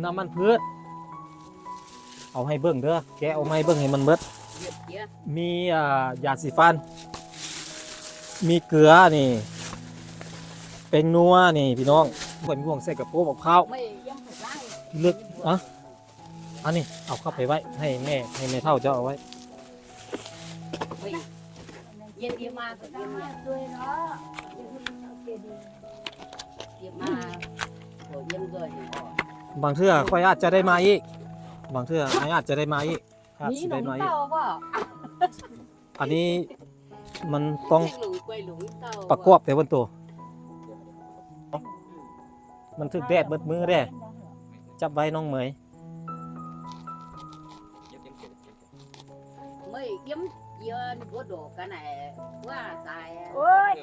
น้ำมันพืชเอาให้เบิ่งเด้อแกเอาให้เบิ่งให้มันเบิดมียาสีฟันมีเกลือนี่เป็นนัวนี่พี่น้องบ่มีห่วงใส่กระโปรงกับข้าวลึกอันนี้เอาเข้าไปไว้ให้แม่เฒ่าเจ้าเอาไว้เย็นมาก็เย็นด้วยเนาะเย็นมาโหเย็นด้วยบางเทื่อค่อยอาจจะได้มาอีกบางเทื่ออาจจะได้มาอีกอาจจะได้มาอีกอันนี้มันต้องประกอบแต่บนตัวมันถึกแดดเบิดมือได้จับไว้น้องเหมยไม่ยิ้มเยอะวัวโดกันไหนว่าสายโอ้ย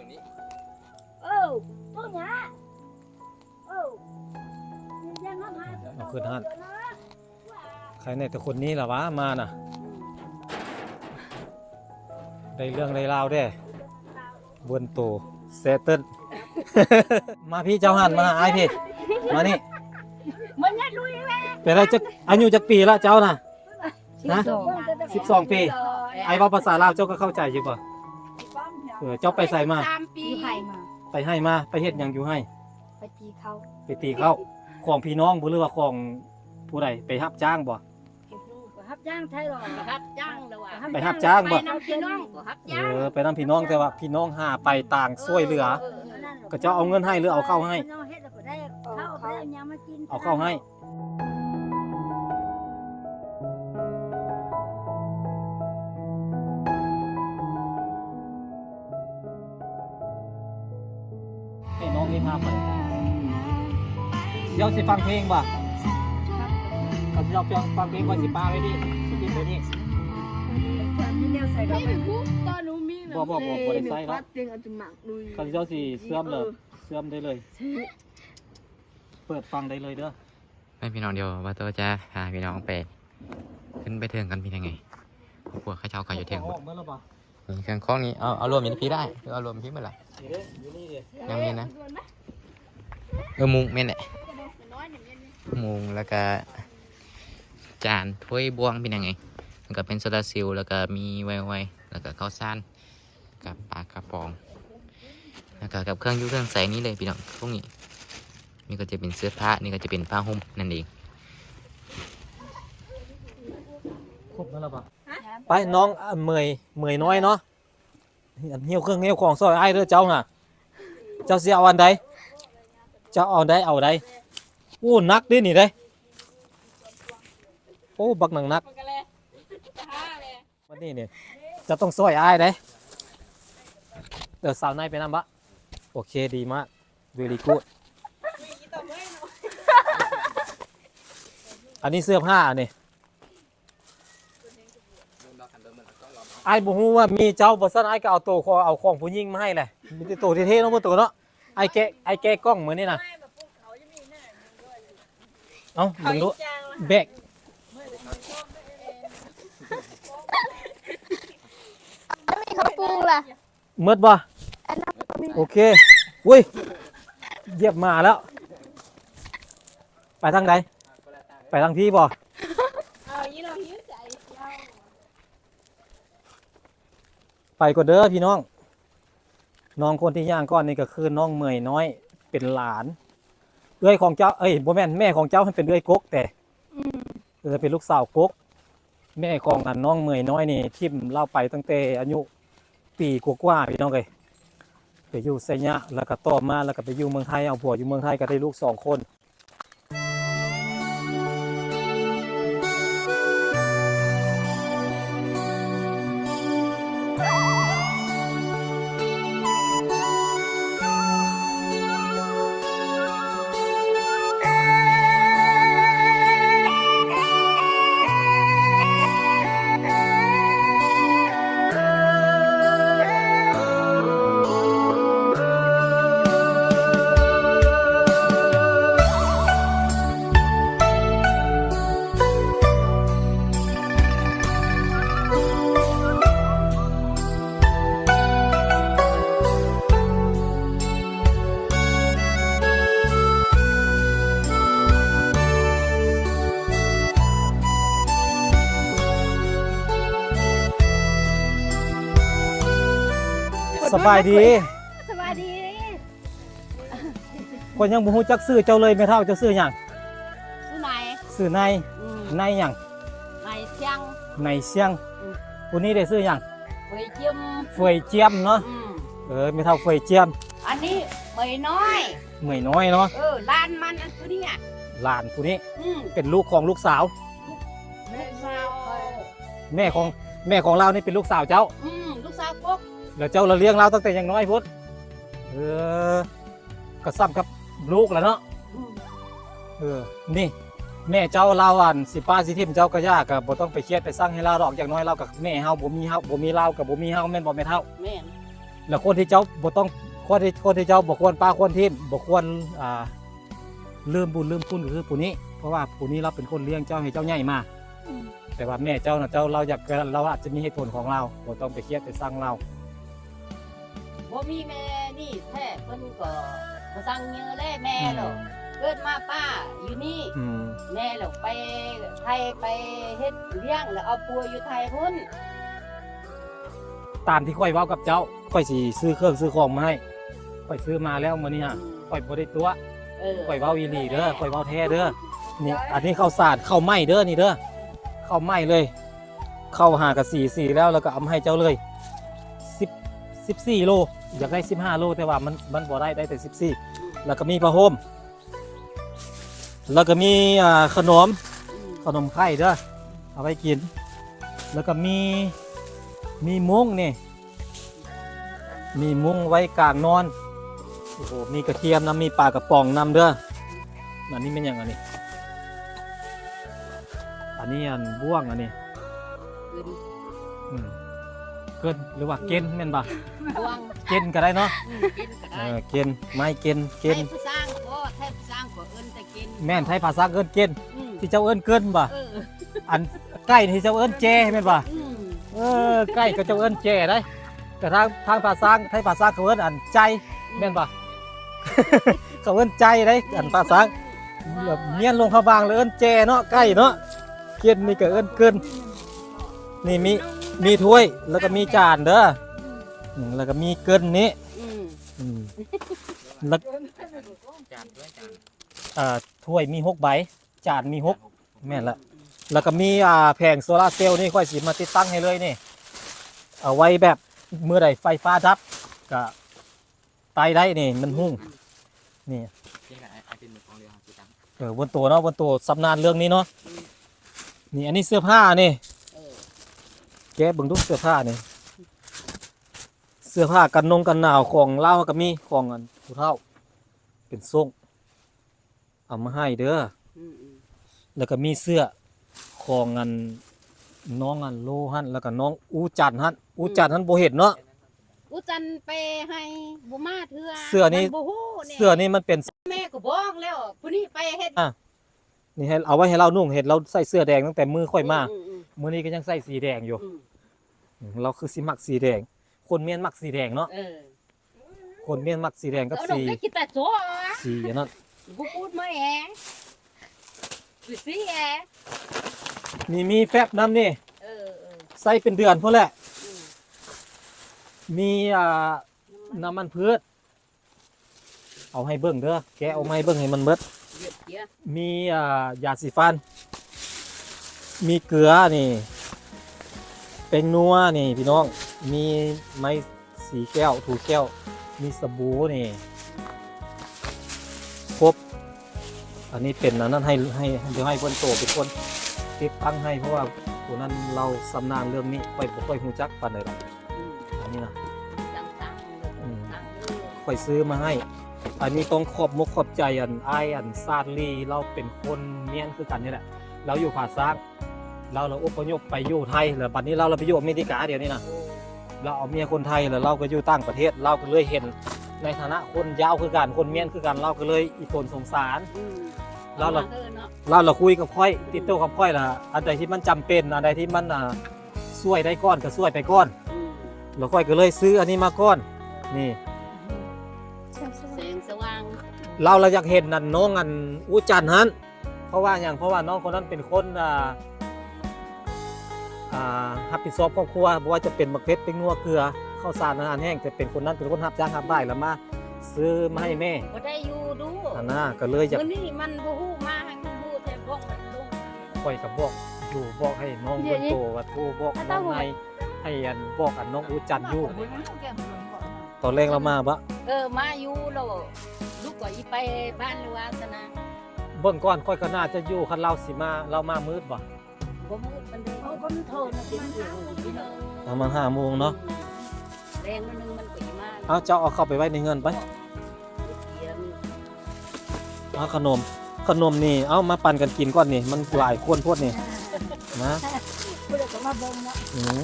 ตัวเนี้ยเอาขึ้นหันใครเนี่ยแต่คนนี้ล่ะวะมาน่ะได้เรื่องได้ราวได้บนโตเซเติ้ลมาพี่เจ้าหันมาหาไอ้พี่มานี่มันยัดลุยแม่เป็นไรจะอายุจักปีละเจ้าน่ะนะ12 ปีไอ้ว่าภาษาลาวเจ้าก็เข้าใจอยู่ป่ะเจ้าไปใส่มาไปให้มาไปเฮ็ดหยังอยู่ให้ไปตีเขาของพี่น้องบ่หรือว่าของผู้ใดไปรับจ้างบ่รับจ้างไทยหรอรับจ้างแล้วว่าไปรับจ้างบ่ไปนำพี่น้องก็รับจ้างไปนำพี่น้องแต่ว่าพี่น้องหาไปต่างช่วยเหลือก็เจ้าเอาเงินให้หรือเอาเข้าให้เอาเข้าให้ให้น้องนี่พาไปเดี๋ยวสิฟังเพลงบ่ก็จะฟังเพลงว่าสิป้าไว้ดิสิกินไว้ดิบ่ได้ใส่แล้วก็เจ้าสิเสื่อมได้เลยเปิดฟังได้เลยเด้อไม่พี่น้องเดียวว่าตัวจะพาพี่น้องไปขึ้นไปเทิงกันพี่ยังไงพวกข้าเจ้าก็อยู่เทิงนี่เครื่องคล้องนี้เอารวมอย่างพี่ได้เอารวมพี่เมื่อไหร่ยังมีนะมุงเม่นแหละมุงแล้วก็จานถ้วยบวงเป็นยังไงแล้วก็เป็นโซดาซิลแล้วก็มีไวแล้วก็ข้าวสารกับปลากระป๋องแล้วก็กับเครื่องยุ่งเครื่องใส่นี้เลยพี่น้องพวกนี้นี่ก็จะเป็นเสื้อผ้านี่ก็จะเป็นผ้าห่มนั่นเองครบแล้วป่ะไปน้องเมยน้อยเนาะเหี่ยวเครื่องเหี่ยวของซอยไอ้เด้อเจ้าน่ะเจ้าเสียเอาอันใดเจ้าเอาได้โอ้นักดินี่ได้โอ้บักหนังนักวันนี้เนี่ยจะต้องซอยอ้ายได้เดี๋ยวสาวในไปน้ำบะโอเคดีมาก very good อันนี้เสื้อผ้าเนี่ยไอ้บอกว่ามีเจ้าบอสันไอ้ก็เอาตัวเอาของผู้หญิงมาให้แหละมีแต่ตัวเท่ๆน้องตัวเนาะไอ้แกกล้องเหมือนนี่นะเอ้ามึงรู้แบกมีข้าวปูล่ะมืดบ่โอเคอุ้ยเหยียบมาแล้วไปทางใดไปทางพี่บ่ไปก็เด้อพี่น้องคนที่ย่างก้อนนี่ก็คือน้องเมยน้อยเป็นหลานเอื้อยของเจ้าบ่แม่นแม่ของเจ้าเป็นเอื้อยกกแต่จะเป็นลูกสาวกกแม่ของน้องเมยน้อยนี่ทิ่มเล่าไปตั้งแต่อายุปีกว่าพี่น้องเลยไปอยู่ไซยะแล้วก็ต่อมาแล้วก็ไปอยู่เมืองไทยเอาผัวอยู่เมืองไทยก็ได้ลูก2 คน สบายดี สบายดี คนยังบ่ฮู้จักชื่อเจ้าเลยแม่เฒ่าเจ้าชื่อหยัง อยู่ไหน ชื่อใน ในหยัง ไหนเชียง ในเสียงผู้นี้ได้ชื่อหยัง เวยเจียม เฟยเจียมเนาะแม่เฒ่าเฟยเจียม อันนี้เวยน้อย เหมยน้อยเนาะ ลานมันอันตัวเนี้ย หลานผู้นี้ อืม เป็นลูกของลูกสาว ลูกสาว แม่ของเรานี่เป็นลูกสาวเจ้า ลูกสาวกก แล้วเจ้าเราเลี้ยงเราตั้งแต่ยังน้อยพุทธก็ซ้ำกับลูกแล้วเนาะนี่แม่เจ้าเราอันสิป้าสิทิมเจ้าก็ยากก็บ่ต้องไปเครียดไปสร้างให้เราดอกอย่างน้อยเรากับแม่เฮาบ่มีเรากับบ่มีเฮาแม่นบ่แม่เฒ่า แม่น แล้วคนที่เจ้าบ่ต้องคนที่เจ้าบ่ควรป้าควรทิมบ่ควรลืมบุญลืมคุณก็คือผู้นี้เพราะว่าผู้นี้เราเป็นคนเลี้ยงเจ้าให้เจ้าใหญ่มาแต่ว่าแม่เจ้าน่ะเราอยากเราอาจจะมีเหตุผลของเราบ่ต้องไปเครียดไปสร้างเรา บ่มีแม่นี่แท้เพิ่นก็บ่สั่งเยอะแลแม่หรอกเกิดมาป้าอยู่นี่แม่หรอกไปไทยไปเฮ็ดเลี้ยงแล้วเอาปัวอยู่ไทยพุ่น ตามที่ค่อยเว้ากับเจ้าค่อยสิซื้อเครื่องซื้อของมาให้ค่อยซื้อมาแล้วมื้อนี้ฮะค่อยบ่ได้ตัวค่อยเว้าอีหลีเด้อค่อยเว้าแท้เด้อนี่อันนี้ข้าวสารข้าวไหม้เด้อนี่เด้อข้าวไหม้เลยข้าวหากะ4แล้วก็เอามาให้เจ้าเลย14โลอยากได้15โลแต่ว่ามันบ่ได้แต่14แล้วก็มีผ้าห่มแล้วก็มีขนมไข่เด้อเอาไว้กินแล้วก็มีมุ้งนี่มีมุ้งไว้กลางนอนโอ้โหมีกระเทียมน้ำมีปลากระป๋องน้ำเด้ออันนี้เป็นอย่างอันนี้อันบ่วงอันนี้เกินหรือว่าเกณฑ์แม่นบ่ บ่วง เกณฑ์ก็ได้เนาะ กินก็ได้ เกณฑ์ไม่เกณฑ์ ไทยผู้สร้างบ่ไทยผู้สร้างก็เอิ้นแต่กิน แม่นไทยภาษาเกินเกณฑ์ที่เจ้าเอิ้นเกินบ่ เออ อันใกล้ที่เจ้าเอิ้นแจแม่นบ่ อืม ใกล้ก็เจ้าเอิ้นแจได้แต่ทางภาษาไทยภาษาเขาเอิ้นอันใจแม่นบ่ เขาเอิ้นใจได้อันภาษาแบบเมียนลงเขาบางเลยเอิ้นแจเนาะใกล้เนาะเกณฑ์นี่ก็เอิ้นเกินนี่มีถ้วยแล้วก็มีจานเด้อแล้วก็มีเกินนี้แล้วถ้วยมี6ใบจานมี6แม่นละแล้วก็มีแผงโซลาร์เซลล์นี่ค่อยสิมาติดตั้งให้เลยนี่เอาไว้แบบเมื่อใดไฟฟ้าดับก็ตายได้นี่มันหุ่งนี่บนตัวเนาะบนตัวสำนานเรื่องนี้เนาะนี่อันนี้เสื้อผ้านี่แกะเบิ่งดูเสื้อผ้านี่เสื้อผ้ากันหนาวของเล่าก็มีของอันผู้เฒ่าเป็นทรงเอามาให้เด้อแล้วก็มีเสื้อของอันน้องอันโลหันแล้วก็น้องอูจันหันบ่เห็นเนาะ อุจันไปให้บ่มาเทื่อ เสื้อนี่ มับ่ฮู้ เสื้อนี่มันเป็น แม่ก็บอกแล้วผู้นี้ไปเฮ็ด นี่ให้เอาไว้ให้เรานุ่งเห็นเราใส่เสื้อแดงตั้งแต่มือค่อยมามื้อนี้ก็ยังใส่สีแดงอยู่เราคือสิมักสีแดงคนเมียนมักสีแดงเนาะคนเมียนมักสีแดงกับ เอาดอก สี ได้กินแต่โจ้ สีอันนั้น บ่พูดมาแหสิแห มีแฟบน้ำนี่ เออ ใส่เป็นเดือนพุ่นแหละมีน้ำมันพืชเอาให้เบิ่งเด้อแกะเอามาให้เบิ่งให้มันเบิด เดือดเกีย มียาสีฟันมีเกลือนี่เป็นนัวนี่พี่น้องมีไม้สีแก้วถูแก้วมีสบู่นี่ครบอันนี้เป็นอันนั้นให้เดี๋ยวให้เพิ่นโตเป็นคนติดตั้งให้เพราะว่าผู้นั้นเราสำนาญเรื่องนี้ค่อยบ่ค่อยฮู้จักปานใดหรอกอันนี้นะ ตั้งค่อยซื้อมาให้อันนี้ต้องขอบมกขอบใจอ้ายซาดลีเราเป็นคนเมียนคือกันนี่แหละเราอยู่ภาษาเราอพยพไปอยู่ไทยแล้วบัดนี้เราไปอยู่อเมริกาเดี๋ยวนี้นะเราเอาเมียคนไทยแล้วเราก็อยู่ต่างประเทศเราก็เลยเห็นในฐานะคนยาวคือกันคนเมียนคือกันเราก็เลยอีตนสงสารเราคุยกับค่อยติดต่อกับค่อยล่ะอันใดที่มันจำเป็นอันใดที่มันช่วยได้ก้อนก็ช่วยไปก้อนเราค่อยก็เลยซื้ออันนี้มาก้อนนี่ แสงสว่าง เราอยากเห็นนั่นน้องอันอูจันฮันเพราะว่าน้องคนนั้นเป็นคนรับผิดชอบครอบครัวบ่ว่าจะเป็นบักเพชรเป็นนัวเกลือ ข้าวสารอาหารแห้งแต่เป็นคนนั้นเป็นคนรับจ้างรับได้แล้วมาซื้อมาให้แม่ บ่ได้อยู่ดู อันน่ะก็เลยอยาก มื้อนี้มันบ่ฮู้มาให้มันฮู้แต่พวกมันดู ค่อยกับบอกอยู่บอกให้น้องเบิ่งโตว่าโทรบอกน้องในให้อันบอกอันน้องอูจันทร์อยู่ตอนแรกเรามาบ่ มาอยู่แล้วลูกก็อีไปบ้านหรือว่าซะนะ เบิ่งก่อนค่อยก็น่าจะอยู่คันเราสิมาเรามามืดบ่ บ่มืดปานใดเขาก็โทรมาติดอยู่พี่น้อง ประมาณ5 โมงเนาะ แรงมันนึงมันก็อีมา เอาเจ้าเอาเข้าไปไว้ในเงินไป เดี๋ยวมัน เอาขนมนี่เอามาปั่นกันกินก่อนนี่มันหลายคนโพดนี่นะ เพิ่นก็มาเบิ่งเนาะ อืม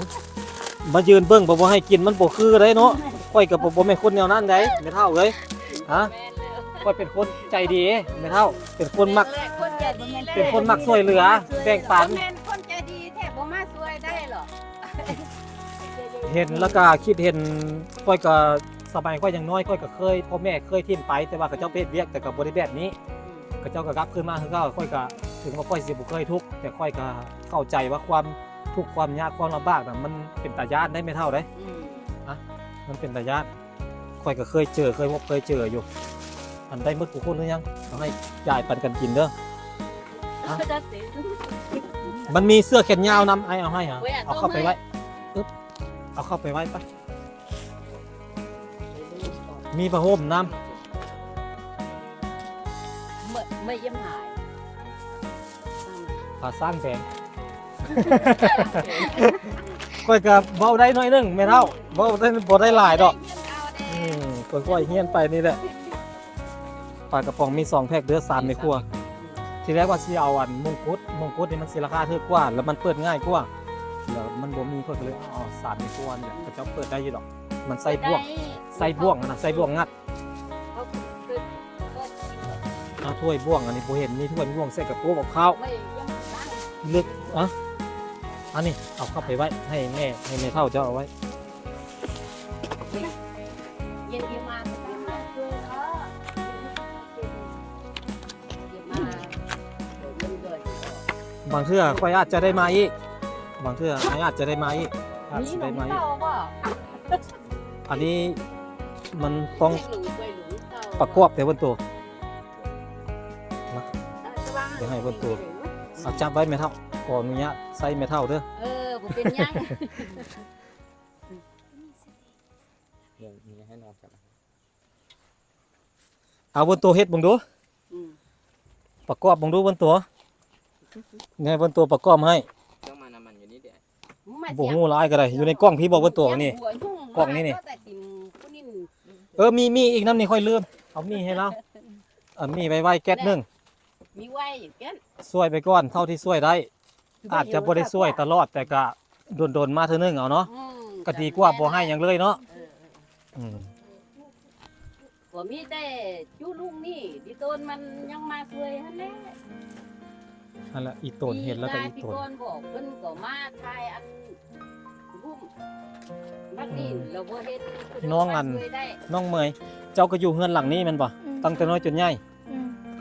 มายืนเบิ่งบ่ให้กินมันบ่คือได้เนาะค่อยก็บ่แม่นคนแนวนั้นได้ไม่เท่าเลยฮะ แม่นแล้ว ค่อยเป็นคนใจดีไม่เท่าเป็นคนมัก แรคนใจดีแล้ว เป็นคนมักช่วยเหลือแบ่งปัน แม่นคนใจดีแท้บ่มาช่วยได้หรอก เห็นแล้วก็คิดเห็นค่อยก็สมัยค่อยยังน้อยค่อยก็เคยพ่อแม่เคยทิ่มไปแต่ว่าเขาเจ้าเพศเวียกแต่ก็บ่ได้แบบนี้เขาเจ้าก็กลับคืนมาคือเก็ค่อยก็ถึงว่าค่อยสิบ่เคยทุกข์แต่ค่อยก็เข้าใจว่าความทุกข์ความยากความลำบากน่ะมันเป็นตาญาติได้ไม่เท่าได้ มันเป็นตาญาติค่อยก็เคยเจอเคยพบเคยเจออยู่อันได้หมดทุกคนหรือยังเอาให้จ่ายปันกันกินเด้อ มันมีเสื้อแขนยาวนำไอเอาให้ฮะเอาเข้าไปไว้อึ๊บเอาเข้าไปไว้ปะมีผ้าห่มน้ ไม่เยี่ยมหาย ำผ้าสร้างแบง ค่อยกับเบาได้น้อยหนึงไม่เท่าเบาได้บ่ได้หลายดอกค่อยๆเฮียนไปนี่แหละปลากระป๋องมี2 แพ็คเด้อ3ในครัวทีแรกว่าสิเอาอันมงกุฎนี่มันสิราคาถูกกว่าแล้วมันเปิดง่ายกว่าแล้วมันบ่มีค่อยก็เลยเอา3ในครัวนี่แหละเขาเจ้าเปิดได้อยู่ดอกมันใส่บ่วงนะใส่บ่วงงัดเอาถ้วยบ่วงอันนี้บ่เห็นมีถ้วยบ่วงใส่กับโป๊ะกับข้าว ไม่ยังตั้ง ลึกอันนี้เอาเข้าไปไว้ให้แม่เท่าเจ้าเอาไว้ เย็นมาเย็นมาเย็นมาเดี๋ยวเกิด บางเทื่อค่อยอาจจะได้มาอีกบางเทื่ออาจจะได้มาอีกอาจ นี่ จะ มั ได้ น มาอี เก่าก ป่ะ อันนี้มันต้อง หลุมไปหลุมเก่า ประกอบแต่บนตัวเดี๋ยวให้บนตัวเอาจับไว้แม่เท่าขออนุญาตใส่แม่เท่าเด้อ ผมเป็นยัง เดี๋ยวมีให้น้องจับ เอาบนตัวเฮ็ดบังดูประกอบบังดูบนตัวไงบนตัวประกอบให้ ต้องมาน้ำมันอยู่นี่เดี๋ยว บ่ฮู้หลายก็ได้อยู่ในกล้องพี่บอกบนตัวนี่ กล่องนี่มีอีกน้ำนี่ค่อยลืมเอามีให้เรามีไว้แก๊สนึง มีไว้อยู่แก่น ช่วยไปก่อนเท่าที่ช่วยได้ อาจจะบ่ได้ช่วยตลอดแต่ก็โดนๆมาเท่านึงเอาเนาะก็ดีกว่าบ่ให้หยังเลยเนาะอืม บ่มีแต่จูลุงนี่ดิโตนมันยังมาช่วยหั่นแหละ นั่นแหละอีตนเห็นแล้วก็อีตน พี่กอนบอกเพิ่นก็มาทายอันรุ่มบัดนี้เราบ่เฮ็ดน้องเมยเจ้าก็อยู่เฮือนหลังนี้แม่นบ่ตั้งแต่น้อยจนใหญ่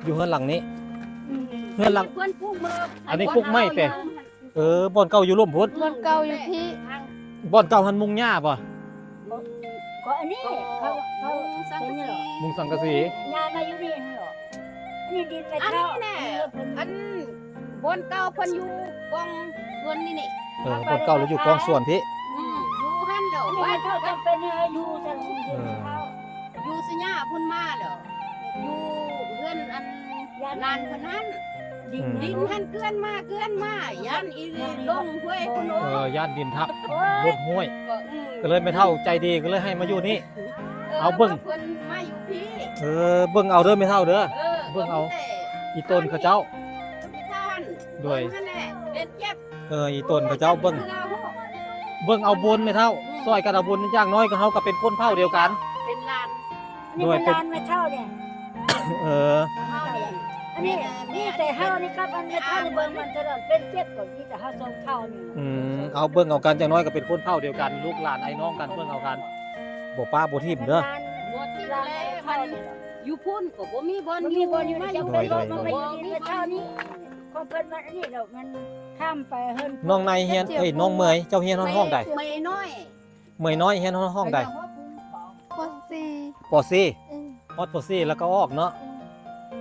อยู่เฮือนหลังนี้เฮือนหลัง เพิ่นปลูกมือ อันนี้ปลูกไม้แต่ บ่อนเก่าอยู่ร่มพุน มันเก่าอยู่ที่ บ่อนเก่าหันมุงหญ้าบ่ ก็อันนี้เขาสัง เป็นนี่หรอ มุงสังกะสี งานมาอยู่นี่หรออันนี้ดินไป อัน เข้า นี้แน่อันบนเก่าเพิ่นอยู่กองส่วนนี่นี่ บ่อนเก่าเราอยู่กองส่วนพี่ อยู่หั่นแล้ว อันนี้ ว่า เขาจำเป็นให้อยู่จังดินเข้า อยู่สิญาเพิ่นมาแล้วอยู่เฮือนอันลานเพิ่นนั้น ดินหันเกลือนมายันอีลงห้วยพุ่นโอ้ ย่านดินทับรถห้วยก็เลยไม่เท่าใจดีก็เลยให้มาอยู่นี่ เอาเบิ่ง เพิ่นมาอยู่พี่ เบิ่งเอาเด้อไม่เท่าเด้อ เบิ่งเอา อีต้นเขาเจ้า ด้วย เป็นเจ็บ อีต้นเขาเจ้าเบิ่งเอาบุญไม่เท่าซอยกันเอาบุญอย่างน้อยก็เฮาก็เป็นคนเผ่าเดียวกัน เป็นลาน นี่เป็นลานไม่เท่าเนี่ย เออ เฮานี่ อันนี้นี่แต่เฮานี่ครับมันไม่เท่าในเบิ่งมันตลอดเป็นเจ็บก่อนนี่แต่เฮาทรงเท่านี่ เอาเบิ่งเอากันอย่างน้อยก็เป็นคนเผ่าเดียวกัน ลูกหลานไอ้น้องกันเบิ่งเอากันบ่ป้าบ่ทิ่มเด้อ บ่ที่แลมันอยู่พุ่นก็บ่มีบ่อน มัน อ มี ยู่ บนอยู่ มาอ จั ยู่ งเป็นรถมันไม่อยู่ในเท่านี้ของเพิ่นมันอันนี้เรามันข้ามไปเฮิรน น้องในเฮียนน้องเมยเจ้าเฮียนห้องใด ไม่น้อย เมยน้อยเฮียนห้องใด โคซี ปอซี่ อืม ฮอดปอซี่แล้วก็ออกเนาะ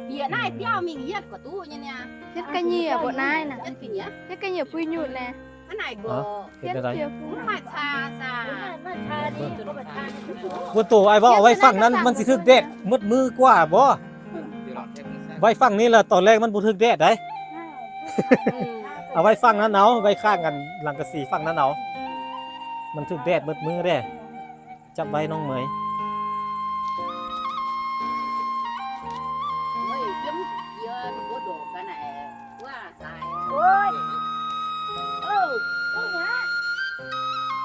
Bia này piao mình giết của tu nha nha. เฮ็ดกะเหยี่ยบ่นายน่ะ Giết cái nhá. เฮ็ดกะเหยี่ยปุยหยุดแน่ Cái này của เฮ็ดได้ เฮ็ดปุย cũng mà cha cha. น่าชาดีก็มาทาน บ่ตัวไอ้บ่เอาไว้ฝั่งนั้นมันสิถึกแดดมืดมือกว่าบ่ไว้ฝั่งนี้ล่ะตอนแรกมันบ่ถึกแดดได้ เอาไว้ฝั่งนั้นเอาไว้ข้างกันหลังกะสีฝั่งนั้นเอามันถึกแดดมืดมือเด้จับไว้น้องเหมย Mới kiếm giờ có đồ cái này quá xài. โอ้ยโอ้โอ้ย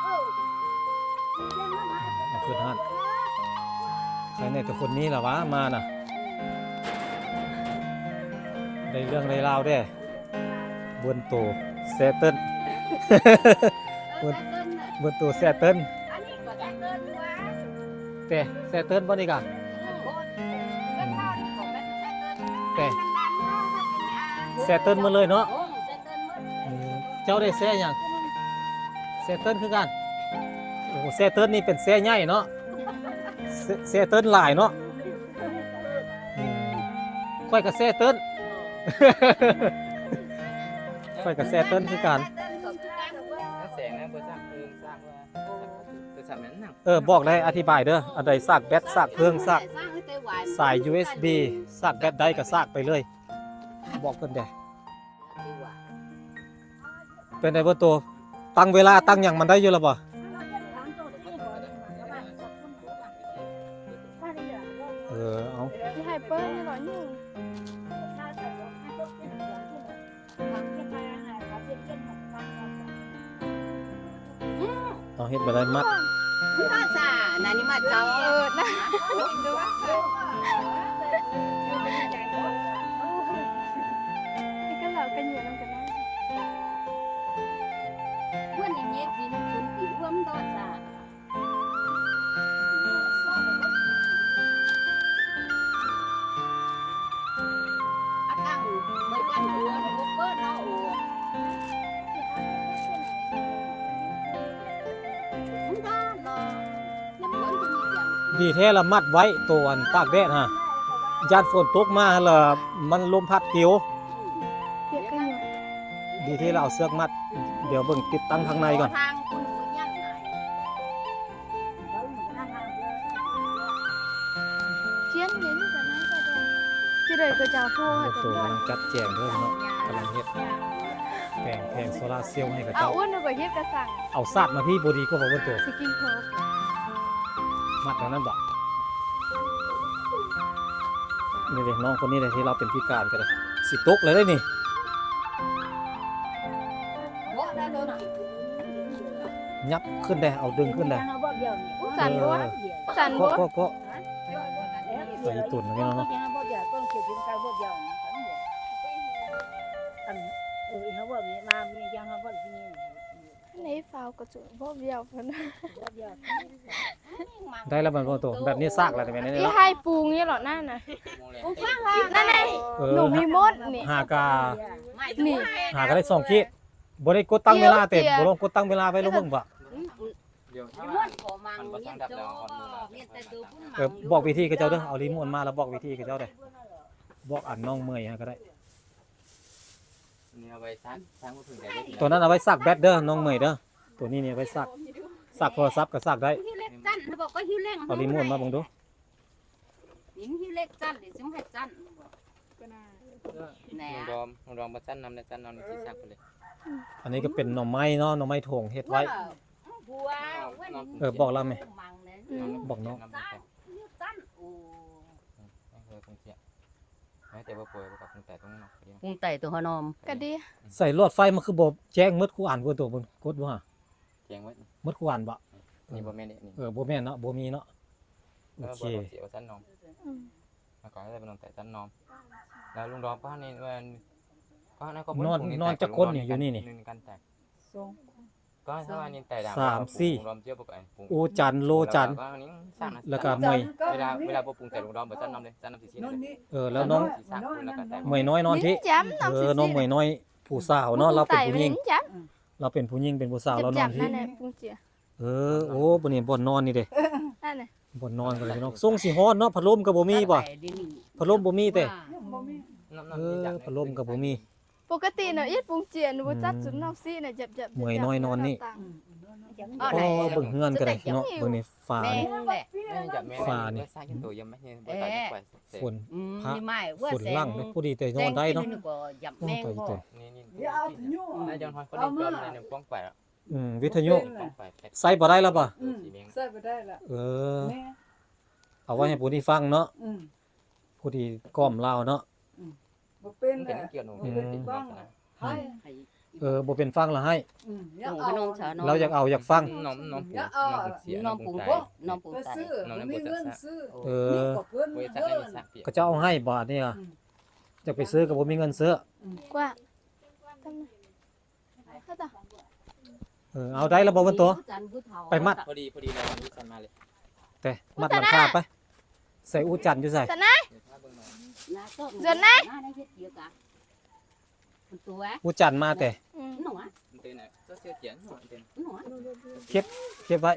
โอ้ เอาขึ้นห้านใครในแต่คนนี้ล่ะวะมาน่ะได้เรื่องได้ราวเด้บนโตแซเติ้น Cái tên này. บนโตแซเติ้น Anh ấy có cái tên quá. แต่แซเติ้นบ่นี่กะ Cái thao này của cái xe tên. แต่ Nó làm nó cái nhà. แซเติ้นมาเลยเนาะ Ồ, xe tên mất. เจ้าได้แซ่หยังแซเติ้นคือกันโอ้แซเติ้นนี่เป็นแซ่ใหญ่เนาะแซเติ้นหลายเนาะค่อยกับแซเติ้น ค่อยกับแซเติ้นคือกัน แสงนะเพื่อสร้างเพลิงสร้างว่าเพื่อสร้างนั้นน่ะ บอกได้อธิบายเด้ออันใดซากแบตซากเครื่องซากสาย USB ซากแบตได้ก็ซากไปเลย บอกเพิ่นเด้ เป็นไดบ่ตัวตั้งเวลาตั้งหยังมันได้อยู่แล้วบ่เอา สิให้เปิ้ลนี่หรอนี่ เอาเฮ็ดบ่ได้มัด Masa, nani macam นะ นี่ก็เหล่ากะเหยี่ยนำกันนะ Quân ini di nusun di ruam dosa. Atang merkan ruam kuper no. Enggak no. Yang pun jadi yang ดีแท้ละมัดไว้ตัวอันตากแดดฮะยานฝนตกมาละมันลมพัดปิว เฮ็ดกะเหยี่ย ดีที่เราเอาเสือกมัด เดี๋ยวเบิ่งติดตั้งข้างในก่อน Thang pun punya này. เขียนเห็นกันนะก็ได้สิได้ก็จะโทรให้ ตัว กัน กำลังจัดแจงเด้อเนาะกำลังเฮ็ดแผงโซลาร์เซลล์ให้กับ เอา เจ้า อ้วนก็เฮ็ดกระสัง เอาซาดมาพี่บ่ดีกว่าบ่ตัว สิกินเพิ่ม มัดแล้วนั่นบ่นี่เด้น้องคนนี้เลยที่เราเป็นพิการก็ได้สิตกเลยได้นี่ Gua dah dah nak. ยับขึ้นได้เอาดึงขึ้นได้ สั่นบ่สั่น ก็ บ่ ก็ไปตุ่นนะพี่น้องเนาะ ในฟาวกระจุบ่เบี้ยวเพิ่น ได้แล้วมันบ่ตัวแบบนี้ซากแล้วแต่แม่นี่ ที่ เนาะ ให้ปูงี้เหรอนั่นน่ะ Cũng phát là นั่นไง เอ หนู อ มีมดนี่ หากา mày Nè. cũng hay. หาก็ได้2ขีดบ่ได้กดตั้งเวลาแต่บ่ลองกดตั้งเวลาไว้ลงเบิ่งบ่ เดี๋ยวถ้า Cái món của mằng miên châu, miên tây tứ cũng เออ mằng. บอกวิธีกับเจ้าเด้อเอารีโมทมาแล้วบอกวิธีกับเจ้าได้บอกอันน้องเมยฮะก็ได้ นี่เอาไปสร้างผู้ถึงใจได้ ตัวนั้นเอาไว้ซักแบตเด้อน้องเมยเด้อตัวนี้เนี่ยเอาไว้ซักโทรศัพท์ก็ซักได้ Hiu lek chăn, nó bảo có hiu lek เอารีโมทมาเบิ่งดู Nín hiu lek chăn để chúng hết chăn. ลุง Nè. รอมมาสั้นนำในสั้นนำในที่สร้างไปเลย อันนี้ก็เป็นหน่อไม้เนาะหน่อไม้โถงเฮ็ดไว้ Bùa,บอกเราไหม mằng đấy. บอกน้อง Hiu chăn. Ồ. เออคงเสียไม่แต่ว่าป่วยกับคงแต่ตรงนั้นเนาะ Cung tẩy từ hoa nòm. ก็ดี ใส่หลอดไฟมันคือบ่แจ้งหมดคู่อ่านบ่ตัวเบิ่งกดบ่ฮะ แจ้งไว้ หมดคู่อ่านบ่ นี่บ่แม่นนี่ บ่แม่นเนาะบ่มีเนาะโอ แล้ว เค บ่เสียสั้นนอม อืม แล้วก็ได้เป็นนอนแต่สั้นนอมแล้วลุงรอมก็นี่ก็นั่นก็ นอนจักคนเนี่ยอยู่นี่นี่ นึงกันแตกก็ถ้าว่านี่แต่ดาว สามสี่ ลุงรอมเจียวบ่ไปปรุง โอจันโลจัน ก็นี่สร้างนะ แล้วก็เมย เวลาบ่ปรุงแต่ลุงรอมบ่สั้นนอมเลยสั้นนอมสิๆเลย แล้วน้อง สิสร้างคุณแล้วก็แต่ เมยน้อยนอนที่ จ้ำน้ำสิ น้องเมยน้อยผู้สาวเนาะเราเป็นผู้หญิง จ้ เราเป็นผู้หญิงเป็นผู้สาวเรานอน ำ ที่ นั่นแหละปุงเจีย โอ้บ่นี่บ่อนนอนนี่เด้ นั่นน่ะ บ่อนนอนก็เลยพี่น้องส่งสิฮ้อนเนาะพัดลมก็บ่มีบ่พัดลมบ่มีแต่พัดลมก็บ่มี ปกติน่ะอีปุงเจียนบ่จัดสุนนอกซี่น่ะจับ เมื่อยน้อยนอนนี่ อ๋อ พอเบิ่งเฮือนก็ได้พี่น้องเบิ่งนี่ฟ้า แม่ นี่ แหละ ฟ้านี่ ฝน พระ นี่ไม่ว่า ฝนลั่งเด้ผู้ดีแต่นอนได้เนาะ ยับ โอ้ แม่ ไป ก็ ตัว วิทยุใส่บ่ได้แล้วป่ะ ใส่ไปได้ละ แม่ เอาไว้ให้ผู้นี้ฟังเนาะ อืม ผู้ที่ก้อมเล่าเนาะ บ่เป็นแหละ ให้ บ่เป็นฟังละให้ อย่า น้อง เอา น้องสาวน้อง เราอยากเอาอยากฟัง น้องปูน้องปู ไป ตาย ซื้อมีเงินซื้อ เอ มี อ ก็เพิ่นเดิน ก็จะเอาให้บาทนี่ล่ะจะไปซื้อก็บ่มีเงินซื้อก ว่าทำไมถ้าต่อ เอาได้แล้วบ่วันตัวไปมัด พอดีเราวิสันมาเลย แต่มัดหลังคาไป ใส่อูจันทร์อยู่ใส่ แต่นะ เดือนนะตัว อูจันทร์มาแต่ หนู ตื่นก็เสียเขียนตื่น หนู เก็บไว้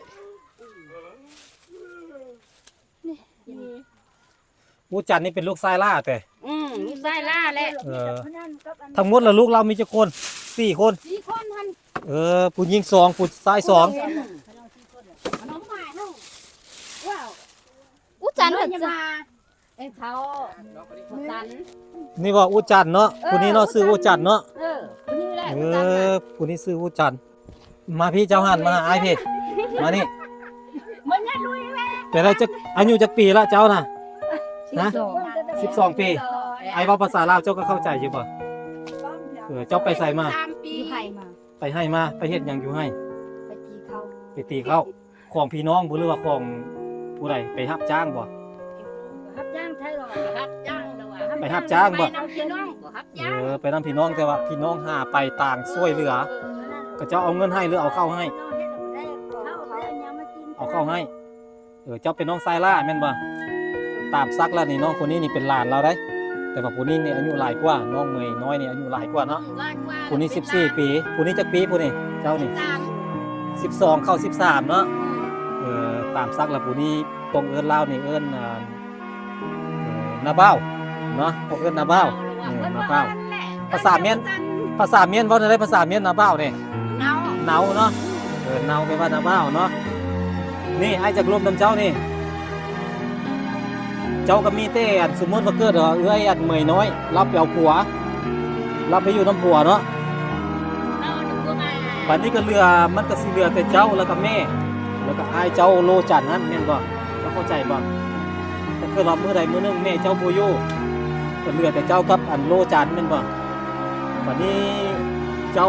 อูจันทร์นี่เป็นลูกชายล่าแต่ ลูกชายล่าแหละ ทั้งหมดแล้วลูกเรามีจักคน4คน 4 คนหั่น ผู้หญิง2ผู้ชาย2 น้องหมาน้องว้าว อู้จัน เพิ่ เพิ่ น น จะ จะ มาเขาสัน นี่ว่าอูจันทร์เนาะผู้นี้เนาะซื้ออูจันทร์เนาะ คนนี้แหละ ผู้นี้ซื้ออูจันทร์มาพี่เจ้าหันมาหาอ้ายพี่มานี่ มันยังลุยแม่ แต่ได้จักอายุจักปีละเจ้าน่ะนะ12 ปีไอ้เว้าภาษาลาวเจ้าก็เข้าใจอยู่บ่เจ้าไปใส่มา 3 ปี ไผ่มา ไปให้มาไปเฮ็ดหยังอยู่ให้ ไปตีเขา ไปตีเขาของพี่น้องบ่หรือว่าของผู้ใดไปรับจ้างบ่ รับจ้างใช่หรอ รับจ้างแล้วว่า ไปรับจ้างบ่ ไปนำพี่น้องก็รับจ้าง ไปนำพี่น้องแต่ว่าพี่น้องหาไปต่างช่วยเหลือก็เจ้าเอาเงินให้หรือเอาเข้าให้ เอาเข้าให้เจ้าเป็นน้องชายล่าแม่นบ่ตามซักแล้วนี่น้องคนนี้นี่เป็นหลานเราได้ แต่ว่าผู้นี้นี่อายุหลายกว่าน้องเมยน้อยนี่อายุหลายกว่าเนาะผู้นี้14 ปีผู้นี้จักปีผู้นี้เจ้านี่12เข้า13เนาะตามซักแล้วผู้นี้ตรงเอิ้นลาวนี่เอิ้นนาบ้าวเนาะพวกเอิ้นนาบ้าวนาบ้าวภาษาเมียนเว้าได้ภาษาเมียนนาบ้าวนี่ เนา เนาเนาะเนาแปลว่านาบ้าวเนาะนี่ไอ้จากรวมนํเจ้านี่เจ้าก็มีแต่อันสมมุติว่าเกิดเอ้ยอันเมยน้อยรับไปเอาผัวรับไปอยู่น้ำผัวเนาะ เอาหนูก็มา บัดนี้ก็เหลือมันก็สิเหลือแต่เจ้าแล้วก็แม่แล้วก็อ้ายเจ้าโลจันทร์นั้นแม่นบ่เจ้าเข้าใจบ่ถ้าเกิดว่ามื้อใดมื้อหนึงแม่เจ้าบ่อยู่ก็เหลือแต่เจ้ากับอันโลจันทร์แม่นบ่บัดนี้เจ้า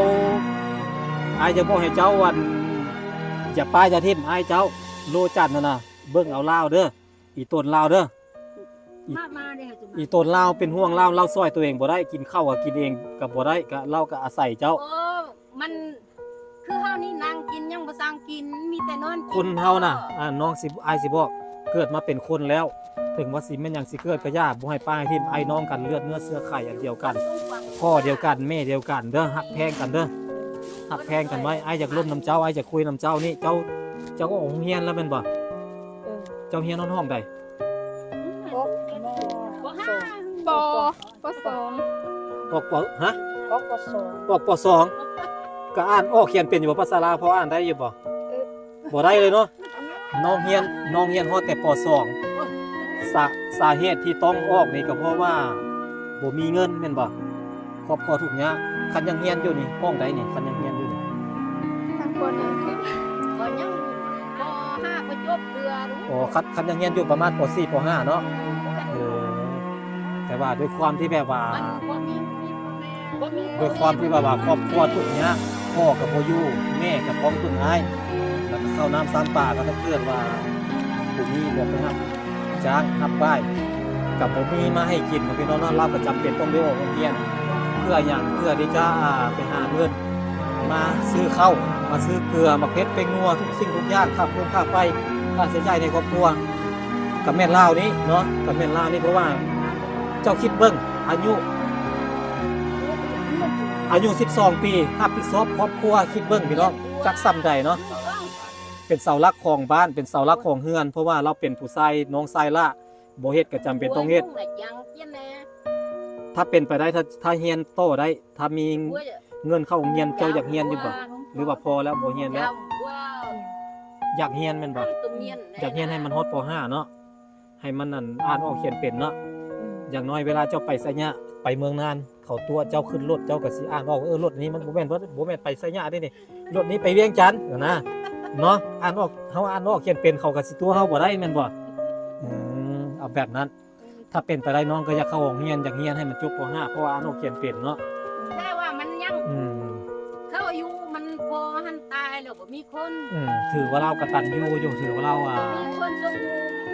อ้ายจะบ่ให้เจ้าอันอย่าป้ายอย่าทิ่มอ้ายเจ้าโลจันทร์นั่นน่ะเบิ่งเอาลาวเด้ออีต้นลาวเด้อ มาเนี่ย อีต้นลาวเป็นห่วงลาวซอยตัวเองบ่ได้กินข้าวก็กินเองก็บ่ได้ก็เราก็อาศัยเจ้า โอ้มันคือเฮานี่นั่งกินยังบ่สร้างกินมีแต่นอนกิ คนเฮาน่ะน้องสิอ้ายสิบอกเกิดมาเป็นคนแล้ว ถึงว่าสิแม่นหยังสิเกิดก็ย่าบ่ให้ป้าให้ทิ่มไอ้น้องกันเลือดเนื้อเสื้อไข่อันเดียวกันพ่อเดียวกันแม่เดียวกันเด้อฮักแพงกันเด้อฮักแพงกันไว้อ้ายอยากร่วมนํเจ้าอ้ายอยากคุยนํเจ้านี่เจ้าก็ออกโรงเรียนแล้วแม่นบ่เจ้าเรียนนอนห้องใด บ่ห้า ปปสอง ออกปฮะ ออกกสอง ออกปสองก็อ่านออกเขียนเป็นอยู่บ่ภาษาลาวพออ่านได้อยู่บ่บ่ได้เลยเนาะน้องเรียนฮอดแต่ปสองสาเหตุที่ต้องออกนี่ก็เพราะว่าบ่มีเงินแม่นบ่ครอบครัวทุกข์ยากคันยังเรียนอยู่นี่ห้องใดนี่คันยังเรียนอยู่นี่ ทางคนนึง บ่ยังบ่ห้าบ่จบเรือรู้ อ๋อคันยังเรียนอยู่ประมาณป .4 ป .5 เนาะแต่ว่าด้วยความที่แบบว่า มันบ่มีพ่อแม่บ่มี ด้วยความที่ว่าครอบครัวทุกข์ยากพ่อก็บ่อยู่แม่ก็ป้องตุ้นอ้ายแล้วก็ข้าวน้ำซ้ำปลาก็ถ้าเกิดว่าผู้นี้บ่ไปรับจ้างรับบ้ายกับบ่มีมาให้กินพี่น้องเนาะเราก็จำเป็นต้องไปออกโรงเรียนเพื่อหยังเพื่อที่จะไปหาเงินมาซื้อข้าวมาซื้อเกลือมาเพชรเป็นนัวทุกสิ่งทุกอย่างค่าฝุ่นค่าไฟค่าใช้จ่ายในครอบครัวกับแม่นลาวนี้เนาะกับแม่นลาวนี่เพราะว่าเจ้าคิดเบิ่งอายุ12 ปีรับผิดชอบครอบครัวคิดเบิ่งพี่น้องจักซ้ำใดเนาะ เป็นเสาหลักของบ้านเป็นเสาหลักของเฮือนเพราะว่าเราเป็นผู้ชายน้องชายละบ่เฮ็ดก็จำเป็นต้องเฮ็ด ยังเจียนแน่ ถ้าเป็นไปได้ถ้าเฮียนโตได้ ถ้ามี บัว เงินเข้าโรงเรียนเจ้าอยากเฮียนอยู่บ่หรือว่าพอแล้วบ่เฮียนแล้ว บัว อยากเฮียนแม่นบ่ ตุ้มเมียน อยากเฮียนให้มันฮอดป .5 เนาะให้มันนั่นอ่านออกเขียนเป็นเนาะอย่างน้อยเวลาเจ้าไปไสยะไปเมืองนานเขาตัวเจ้าขึ้นรถเจ้าก็สิอ่านออกรถนี้มันบ่แม่นไปไสยะเด้นี่รถนี้ไปเวียงจันทน์นะเนาะอ่านออกเฮาอ่านออกเขียนเป็นเขาก็สิตัวเฮาบ่ได้แม่นบ่เอาแบบนั้น ถ้าเป็นไปได้น้องก็อยากเข้าโรงเรียนอยากเรียนให้มันจบป .5 เพราะว่าอ่านออกเขียนเป็นเนาะ แค่ว่ามันยัง อืม เข้าอายุมันพอหันตายแล้วบ่มีคน ถือว่าเรากตัญญูอยู่ถือว่าเรามีคนสง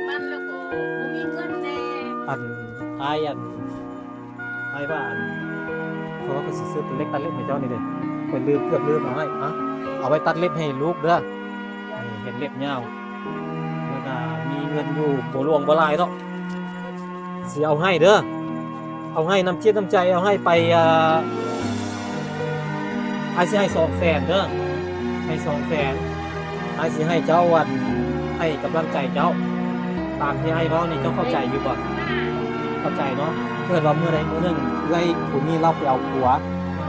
มันแล้วก็บ่มีเงินแน่ ไอ้ว่าเขาก็สิซื้อเป็นเล็กตัดเล็บให้เจ้านี่เด้ข่อยเกือบลืมเอาให้เอาไว้ตัดเล็บให้ลูกเด้อนี่เห็นเล็บยาวแล้วก็มีเงินอยู่บ่หลวงบ่หลายเนาะสิเอาให้เด้อเอาให้น้ำจิตน้ำใจเอาให้ไปไอ้สิให้200,000เด้อให้200,000ไอ้สิให้เจ้าวันให้กำลังใจเจ้าตามที่ไอ้เว้านี่เจ้าเข้าใจอยู่บ่เข้าใจเนาะเกิดว่ามื้อใดมื้อหนึงเอ้ยผู้นี้เราไปเอาผัว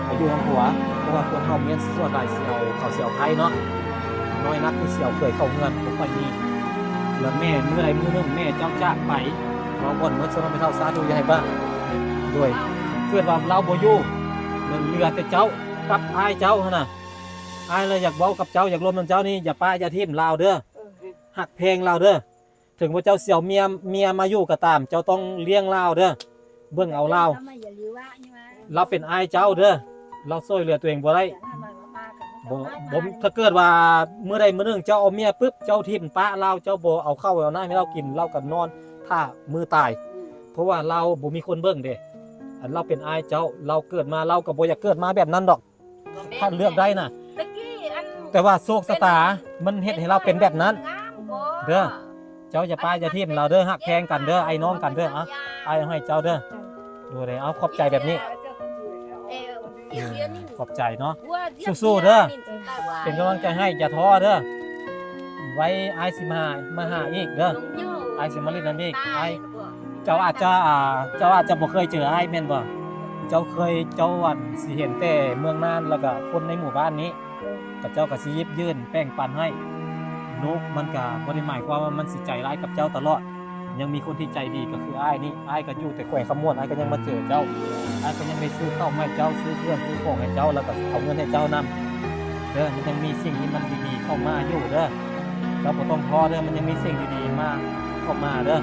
ไปอยู่กับผัวเพราะว่าคนเฮาเมียนส่วนใหญ่สิเอาเขาสิเอาไผเนาะน้อยนักที่สิเอาเคยเข้าเฮือนบ่ค่อยมีแล้วแม่มื้อใดมื้อหนึงแม่เจ้าจากไปเราบ่นมื้อสนไม่เท่าสาธุอย่าให้บ้าด้วยเกิดว่าเราบ่อยู่เหลือแต่เจ้ากับอ้ายเจ้าหั่นน่ะอ้ายเลยอยากเว้ากับเจ้าอยากร่วมกับเจ้านี่อย่าป้าอย่าทิ่มลาวเด้อหักเพลงลาวเด้อถึงว่าเจ้าเสี่ยวเมียมาอยู่ก็ตามเจ้าต้องเลี้ยงลาวเด้อเบิ่งเอาลาวเราเป็นอายเจ้าเด้อเราช่วยเหลือตัวเองบ่ได้บ่ถ้าเกิดว่ามื้อใดมื้อหนึงเจ้าเอาเมียปึ๊บเจ้าทิ่มป้าลาวเจ้าบ่เอาข้าวเอาน้ำให้เรากินเราก็นอนท่ามือตายเพราะว่าเราบ่มีคนเบิ่งเด้อันเราเป็นอายเจ้าเราเกิดมาเราก็บ่อยากเกิดมาแบบนั้นดอกถ้าเลือกได้น่ะแต่ว่าโชคชะตามันเฮ็ดให้เราเป็นแบบนั้นเด้อเจ้าอย่าป้าอย่าทิ่มเราเด้อฮักแพงกันเด้อไอ้น้องกันเด้อเอาไอ้ให้เจ้าเด้อดูเลยเอาขอบใจแบบนี้ขอบใจเนาะสู้ๆเด้อเป็นกำลังใจให้อย่าท้อเด้อไว้ไอ้สิมาหาอีกเด้อไอ้สิมาเล่นน้ำอีกไอ้เจ้าอาจจะบ่เคยเจอไอ้แม่นบ่เจ้าวันสิเห็นแต่เมืองน่านแล้วก็คนในหมู่บ้านนี้ก็เจ้าก็สิยิบยื่นแป้งปันให้ลูกมันก็บ่ได้หมายความว่ามันสิใจร้ายกับเจ้าตลอดยังมีคนที่ใจดีก็คืออ้ายนี่อ้ายก็อยู่แต่แขวงขมวนอ้ายก็ยังมาเจอเจ้าอ้ายก็ยังไปซื้อข้าวให้เจ้าซื้อเครื่องซื้อของให้เจ้าแล้วก็เอาเงินให้เจ้านำเด้อมันยังมีสิ่งที่มันดีๆเข้ามาอยู่เด้อเจ้าบ่ต้องท้อเด้อมันยังมีสิ่งดีๆมาเข้ามาเด้อ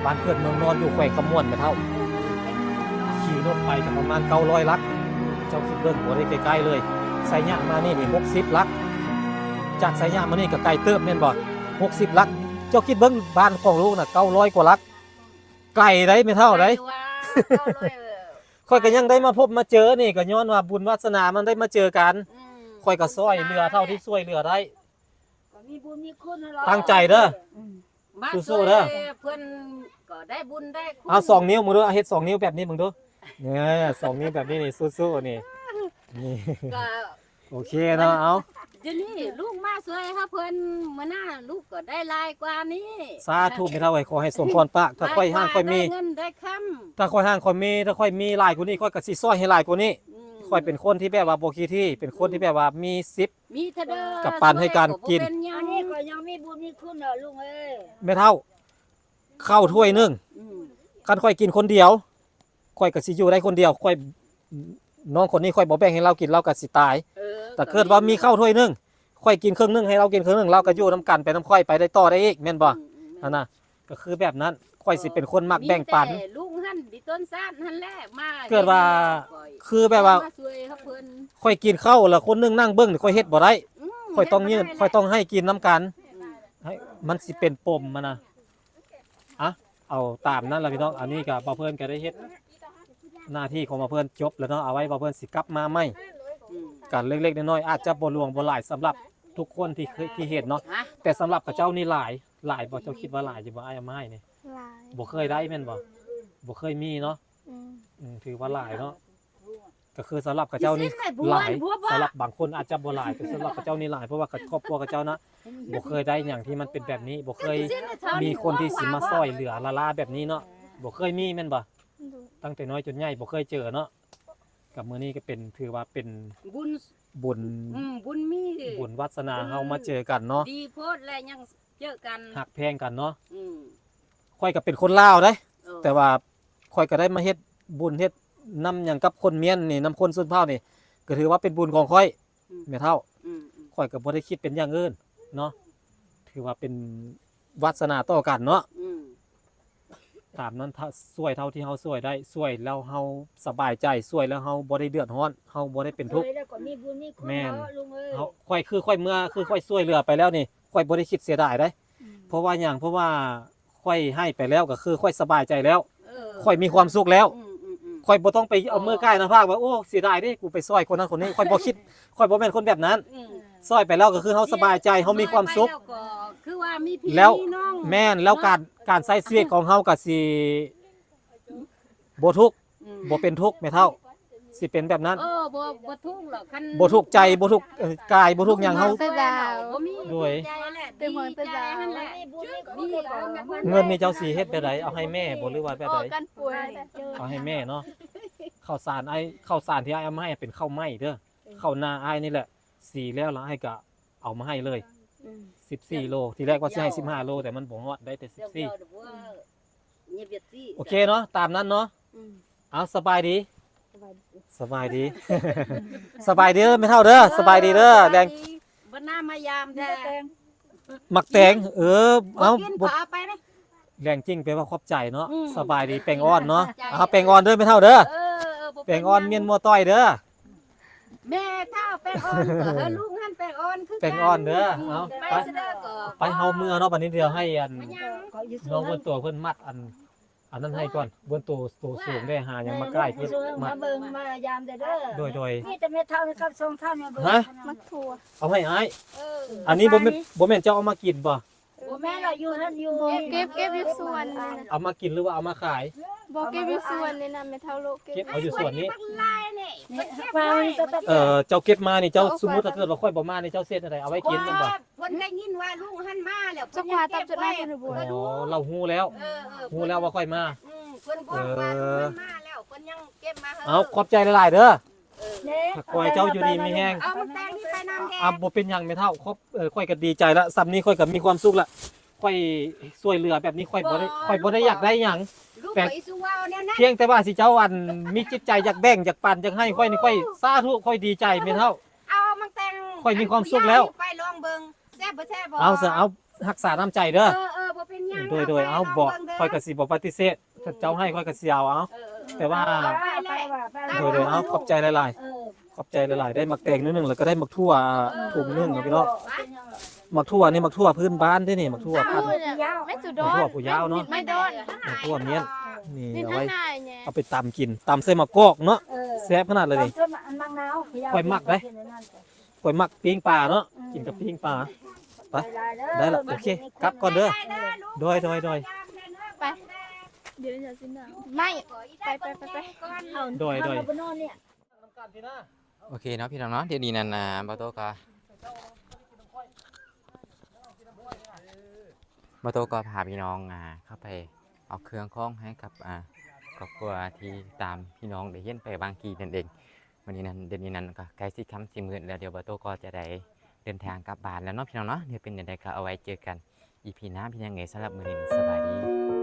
บ้านเกิดเมืองนอนอยู่แขวงขมวนเท่าขี่รถไปก็ประมาณ900 ลักเจ้าคิดเบิ่งบ่ได้ใกล้ๆเลยไสยะมานี่60 ลักจากไสยะมานี่ก็ไกลเติบแม่นบ่60 ลักเจ้าคิดเบิ่งบ้านของลูกน่ะ900 กว่าลักไกลได้ไม่เท่าได้ ค่อยก็ยังได้มาพบมาเจอนี่ก็ย้อนว่าบุญวาสนามันได้มาเจอกันค่อยก็ซอยเหลือเท่าที่ช่วยเหลือได้ตั้งใจเด้อสู้ๆเด้อ เพิ่นก็ได้บุญได้คุณ เอา2 นิ้วมึงดูเอาเฮ็ด2 นิ้วแบบนี้มึงดูเนี่ย2 นิ้วแบบนี้นี่สู้ๆนี่ก็ โอเคเนาะเอา เดี๋ยวนี้ลูกมาสวยครับเพิ่นมื้อหน้าลูกก็ได้หลายกว่านี้ สาธุไม่เท่าไหร่ขอให้สมพรปากถ้าค่อยห้างค่อยมี ได้เงินได้คำ ถ้าค่อยห้างค่อยมีถ้าค่อยมีหลายกว่านี้ค่อยก็สิซอยให้หลายกว่านี้ค่อยเป็นคนที่แบบว่าบ่ขี้ที่เป็นคนที่แบบว่ามี10มีเถอะเด้อ กับปานให้การกิน อันนี้ก็ยังมีบุญมีคุณเด้อลุงเอ้ย ไม่เท่าข้าวถ้วยนึงคันค่อยกินคนเดียวค่อยก็สิอยู่ได้คนเดียวค่อยน้องคนนี้ค่อยบ่แบ่งให้เรากินเราก็สิตายแต่เกิดว่ามีข้าวถ้วยนึงค่อยกินครึ่งนึงให้เรากินครึ่งนึงเราก็อยู่นํกันไปนํค่อยไปได้ต่อได้อีกแม่นบ่นั่นน่ะก็คือแบบนั้นค่อยสิเป็นคนมักแบ่งปัน ลุงหั่นดิต้นซาดหั่นแหละมา เกิดว่าคือแบบว่า สวยครับเพิ่น ค่อยกินข้าวแล้วคนนึงนั่งเบิ่งนี่ค่อยเฮ็ดบ่ได้ค่อยต้องยืนค่อยต้องให้กินนํกันให้มันสิเป็นปมมันน่ะเอาตามนั้นล่ะพี่น้องอันนี้ก็บ่เพิ่นก็ได้เฮ็ดหน้าที่ของบ่เพิ่นจบแล้วเนาะเอาไว้บ่เพิ่นสิกลับมาใหม่กันเล็กๆน้อยๆอาจจะบ่หลวงบ่หลายสำหรับทุกคนที่เฮ็ดเนาะแต่สำหรับกับเจ้านี่หลายบ่เจ้าคิดว่าหลายอยู่บ่อ้ายไม้นี่ หลาย บ่เคยได้แม่นบ่เคยมีเนาะ ถือว่าหลายเนาะก็คือสำหรับกับเจ้านี่หลายสำหรับบางคนอาจจะบ่หลายแต่สำหรับกับเจ้านี่หลายเพราะว่ากับครอบครัวกับเจ้านะบ่เคยได้อย่างที่มันเป็นแบบนี้บ่เคยมีคนที่สิมาช่วยเหลือละลาแบบนี้เนาะบ่เคยมีแม่นบ่ตั้งแต่น้อยจนใหญ่บ่เคยเจอเนาะกับมื้อนี้ก็เป็นถือว่าเป็น บุญ บุญ บุญมี บุญวาสนาเฮามาเจอกันเนาะ ดีโพดและยังเจอกัน หักแพงกันเนาะ อืม ข่อยก็เป็นคนลาวเด้ เออ แต่ว่าข่อยก็ได้มาเฮ็ดบุญเฮ็ดนำหยังกับคนเมียนนี่นำคนสุนเผ่านี่ก็ถือว่าเป็นบุญของข่อยแม่เฒ่า อืม ข่อยก็บ่ได้คิดเป็นอย่างอื่นเนาะถือว่าเป็นวาสนาต่อกันเนาะ อืม ตามนั้นถ้าช่วยเท่าที่เฮาช่วยได้ช่วยแล้วเฮาสบายใจช่วยแล้วเฮาบ่ได้เดือดร้อนเฮาบ่ได้เป็นทุกข์ แล้วก็มีบุญมีคุณ แม่น เนาะลุงเอ้ย เฮาข่อยคือข่อยเมื่อคือข่อยช่วยเหลือไปแล้วนี่ข่อยบ่ได้คิดเสียดายเด้ เพราะว่าหยังเพราะว่าข่อยให้ไปแล้วก็คือข่อยสบายใจแล้ว เออ ข่อยมีความสุขแล้ว อืม ข่อยบ่ต้องไปเอามือใกล้หน้าผากว่าโอ้เสียดายเด้กูไปซอยคนนั้นคนนี้ข่อยบ่คิดข่อยบ่แม่นคนแบบนั้น อืม ซอยไปแล้วก็คือเฮาสบายใจเฮามีความสุข ไปแล้วก็คือว่ามีพี่ แล้ว มีน้อง แม่นแล้วการใช้ชีวิตของเฮาก็สิบ่ทุกข์ อืม บ่เป็นทุกข์แม่เฒ่าสิเป็นแบบนั้น บ่ทุกข์หรอกคัน บ่ทุกข์ใจบ่ทุกข์กายบ่ทุกข์หยังเฮา เสื้อดาว บ่มี ด้วย ใจแหละ เต็มหัวเต็มตา ดีใจนั่นแหละ มีบุญมีคุณก็ เงินนี่เจ้าสิเฮ็ดแบบใดเอาให้แม่บ่หรือว่าแบบ อ ใด อกกันป่วย เอาให้แม่เนาะข้าวสารข้าวสารที่อ้ายเอามาให้เป็นข้าวไหม้เด้อข้าวหน้าอ้ายนี่แหละสีแล้วอ้ายก็เอามาให้เลย14โลทีแรกว่าสิให้15โลแต่มันบ่ฮอดได้แต่ เดี๋ยว 14 เดี๋ยวว่าเงียบเบียดสิ โอเคเนาะตามนั้นเนาะเอาสบายดี สบายดี สบายดีเด้อไม่เท่าเด้อสบายดีเด้อแดง บ่น่ามายามแท้ มักแตงเอา กิน บ่ พาไปนะ แรงจริงแปลว่าขอบใจเนาะ อืม สบายดีแปลงอ่อนเนาะเอาแปลงอ่อนเด้อไม่เท่าเด้อ บ่ แปลงอ่อนเมียนมัวต้อยเด้อ แม่เท่าแป้งอ่อนก็ลูกหันแป้งอ่อนคือ แปลงอ่อนเด้อเอา ไป ไป เสด็จก็ ไปเฮาเมื่อเนาะบัดนี้เดียวให้อัน มันยัง น้องเบิ่นตัวเพิ่นมัดอันนั้นให้ก่อนเบิ่นตัวสูงได้หายังมาใกล้เพิ่นมั มา ด เบิ่งมายามเด้อ โดย นี่แต่แม่เท่านะครับทรงเท่ามาเบิ่ง ฮะ มักถั่ว เอาให้อ้าย เออ อันนี้บ่แม่นเจ้าเอามากินบ่ บ่แม่เราอยู่หั่นอยู่ เก็บอยู่ส่วนนี่นะ เอามากินหรือว่าเอามาขาย บอกเก็บอยู่ส่วนนี่นะไม่เท่าโลก เก็บเอาอยู่ส่วนนี้ ลายนี่ นี่ฟังตะตะ เจ้าเก็บมานี่เจ้าสมมุติถ้าเกิดว่าค่อยบ่มานี่เจ้าเซ็ดอะไรเอาไว้กินแม่นบ่ เพิ่นได้ยินว่าลุงหันมาแล้ว จักว่าตับจะได้คนบ่ อ๋อเราฮู้แล้วฮู้แล้วว่าค่อยมา เพิ่นบอกว่าลุงหันมาแล้วเพิ่นยังเก็บมา เอาขอบใจหลายๆเด้อ เนี่ย ถ้าคอยเจ้าอยู่ดีมีแห้ง เอามันแตงนี่ไปน้ำแดง บ่เป็นหยังไม่เท่าค่อยก็ดีใจละซ้ำนี้ค่อยก็มีความสุขละค่อยช่วยเหลือแบบนี้ค่อยบ่ได้อยากได้หยัง ลูกไปสู้ว่าวเนี่ยนะ เพียงแต่ว่าสิเจ้าอันมีจิตใจอยากแบ่งอยากปันอยากให้ค่อยนี่ค่อยสาธุค่อยดีใจไม่เท่า เอามันแตง ค่อยมีความสุขแล้ว ไปลองเบิ่งแซ่บบ่แซ่บบ่ เอาซะเอารักษาน้ำใจเด้อ บ่เป็นหยัง โดยเอาบอกค่อยก็สิบ่ปฏิเสธถ้าเจ้าให้ค่อยก็สิเอาแต่ว่า โดยเอาขอบใจหลายๆขอบใจหลายๆได้หมักแตงนิดนึงแล้วก็ได้หมักทั่วถุงนึงพี่น้องหมักทั่วนี่หมักทั่วพื้นบ้านเด้นี่หมักทั่วพันธุ์ ไม่สุด ห ด มัก อ ทั่วน ผู้ยาวเนาะ ไม่โดน หมักทั่วเมียนนี่ นี่ เอา ทั้ ไว้ งนายเนี่ย เอาไปตำกินตำใส่มะกอกเนาะแซ่บขนาดเลยนี่ มังนาว ข่อยมักเด้ ข่อยมักปิ้งปลาเนาะกินกับปิ้งปลาได้ละโอเคกลับก่อนเด้อโดย ไปเดี๋ยวจะสิ้นไม่ไป โดย โอเคเนาะพี่น้องเนาะเดี๋ยวนี้นั่นบาโตก็พาพี่น้องเข้าไปเอาเครื่องคล้องให้กับครอบครัวที่ตามพี่น้องได้เห็นไปบางกีนั่นเองวันนี้นั้นเดี๋ยวนี้นั้นก็ใกล้สิค่ำสิมื้อแล้วเดี๋ยวบาโตก็จะได้เดินทางกลับบ้านแล้วเนาะพี่น้องเนาะเดี๋ยวเป็นยังไงก็เอาไว้เจอกันอีพีหน้าพี่ยังไงสำหรับมื้อนี้สบายดี